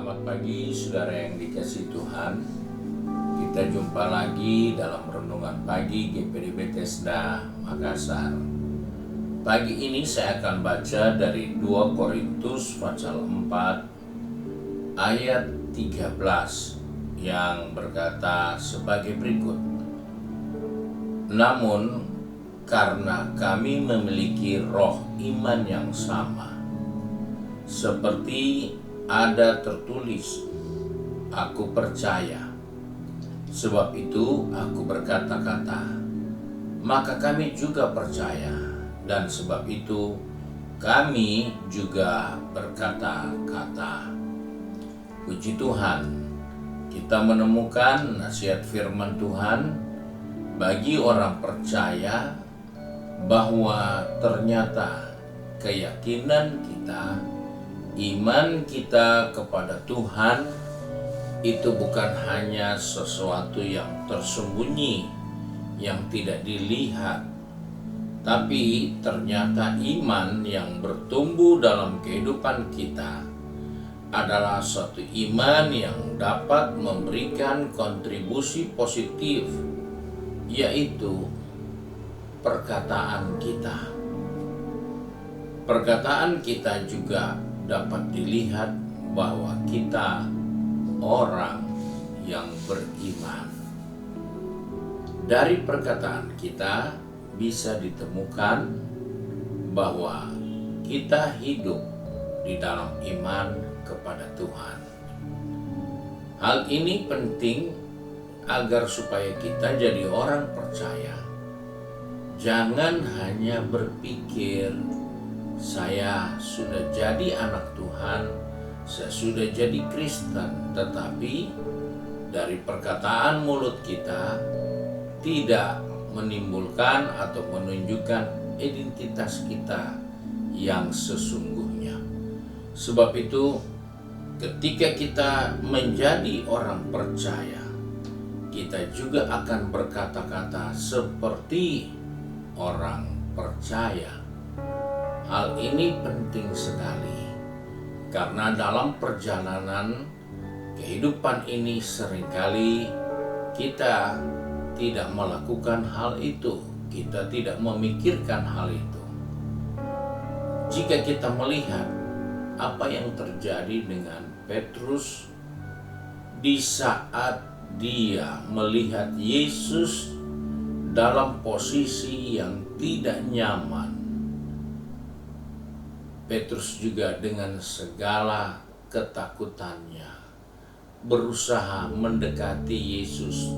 Selamat pagi saudara yang dikasihi Tuhan. Kita jumpa lagi dalam renungan pagi GPD Bethesda Makassar. Pagi ini saya akan baca dari 2 Korintus pasal 4 ayat 13 yang berkata sebagai berikut. Namun karena kami memiliki roh iman yang sama, seperti ada tertulis, aku percaya, sebab itu aku berkata-kata, maka kami juga percaya, dan sebab itu kami juga berkata-kata. Puji Tuhan, kita menemukan nasihat firman Tuhan bagi orang percaya bahwa ternyata keyakinan kita, iman kita kepada Tuhan itu bukan hanya sesuatu yang tersembunyi, yang tidak dilihat, tapi ternyata iman yang bertumbuh dalam kehidupan kita adalah suatu iman yang dapat memberikan kontribusi positif, yaitu perkataan kita. Perkataan kita juga dapat dilihat bahwa kita orang yang beriman. Dari perkataan kita bisa ditemukan bahwa kita hidup di dalam iman kepada Tuhan. Hal ini penting agar supaya kita jadi orang percaya. Jangan hanya berpikir, saya sudah jadi anak Tuhan, saya sudah jadi Kristen, tetapi dari perkataan mulut kita tidak menimbulkan atau menunjukkan identitas kita yang sesungguhnya. Sebab itu, ketika kita menjadi orang percaya, kita juga akan berkata-kata seperti orang percaya. Hal ini penting sekali, karena dalam perjalanan kehidupan ini seringkali kita tidak melakukan hal itu, kita tidak memikirkan hal itu. Jika kita melihat apa yang terjadi dengan Petrus di saat dia melihat Yesus dalam posisi yang tidak nyaman, Petrus juga dengan segala ketakutannya berusaha mendekati Yesus.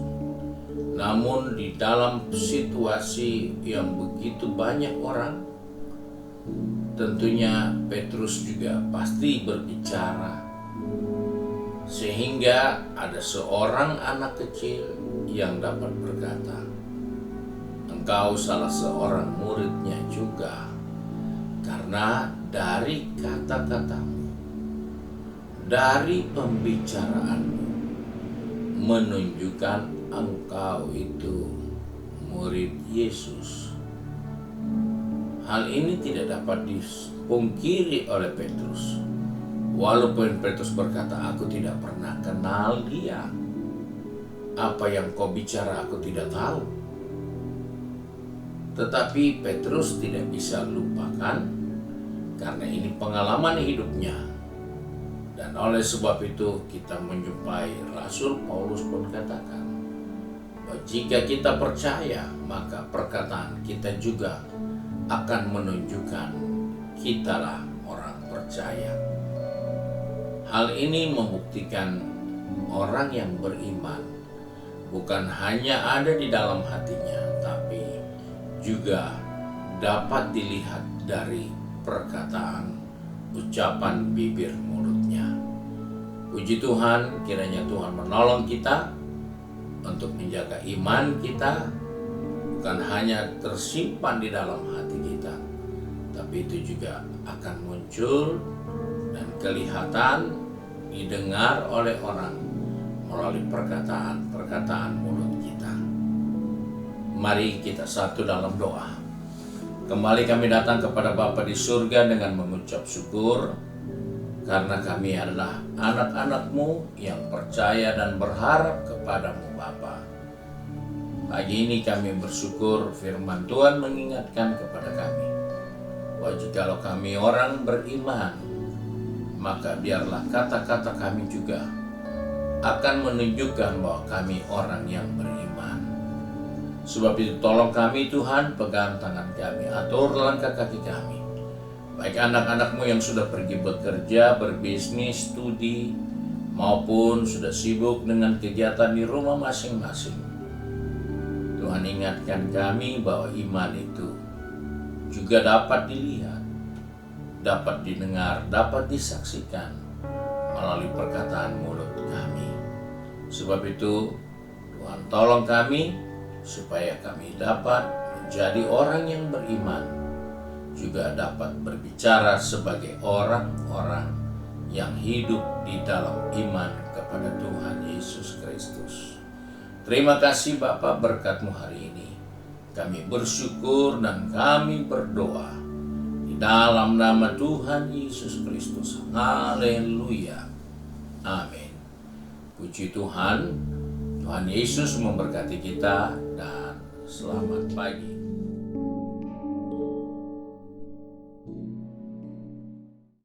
Namun di dalam situasi yang begitu banyak orang, tentunya Petrus juga pasti berbicara. Sehingga ada seorang anak kecil yang dapat berkata, engkau salah seorang muridnya juga, karena dari kata-katamu, dari pembicaraanmu, menunjukkan engkau itu murid Yesus. Hal ini tidak dapat dipungkiri oleh Petrus. Walaupun Petrus berkata, aku tidak pernah kenal dia. Apa yang kau bicara aku tidak tahu. Tetapi Petrus tidak bisa lupakan, karena ini pengalaman hidupnya. Dan oleh sebab itu kita menjumpai Rasul Paulus pun katakan, bahwa jika kita percaya, maka perkataan kita juga akan menunjukkan kitalah orang percaya. Hal ini membuktikan orang yang beriman bukan hanya ada di dalam hatinya, tapi juga dapat dilihat dari perkataan, ucapan bibir mulutnya. Puji Tuhan, kiranya Tuhan menolong kita untuk menjaga iman kita, bukan hanya tersimpan di dalam hati kita, tapi itu juga akan muncul dan kelihatan didengar oleh orang melalui perkataan mulut kita. Mari kita satu dalam doa. Kembali kami datang kepada Bapa di surga dengan mengucap syukur karena kami adalah anak-anak-Mu yang percaya dan berharap kepadamu Bapa. Pagi ini kami bersyukur firman Tuhan mengingatkan kepada kami bahwa jikalau kami orang beriman, maka biarlah kata-kata kami juga akan menunjukkan bahwa kami orang yang beriman. Sebab itu tolong kami Tuhan, pegang tangan kami, atur langkah kaki kami. Baik anak-anak-Mu yang sudah pergi bekerja, berbisnis, studi, maupun sudah sibuk dengan kegiatan di rumah masing-masing. Tuhan ingatkan kami bahwa iman itu juga dapat dilihat, dapat didengar, dapat disaksikan melalui perkataan mulut kami. Sebab itu Tuhan tolong kami supaya kami dapat menjadi orang yang beriman, juga dapat berbicara sebagai orang-orang yang hidup di dalam iman kepada Tuhan Yesus Kristus. Terima kasih Bapa berkat-Mu hari ini. Kami bersyukur dan kami berdoa di dalam nama Tuhan Yesus Kristus. Haleluya. Amin. Puji Tuhan. Tuhan Yesus memberkati kita dan selamat pagi.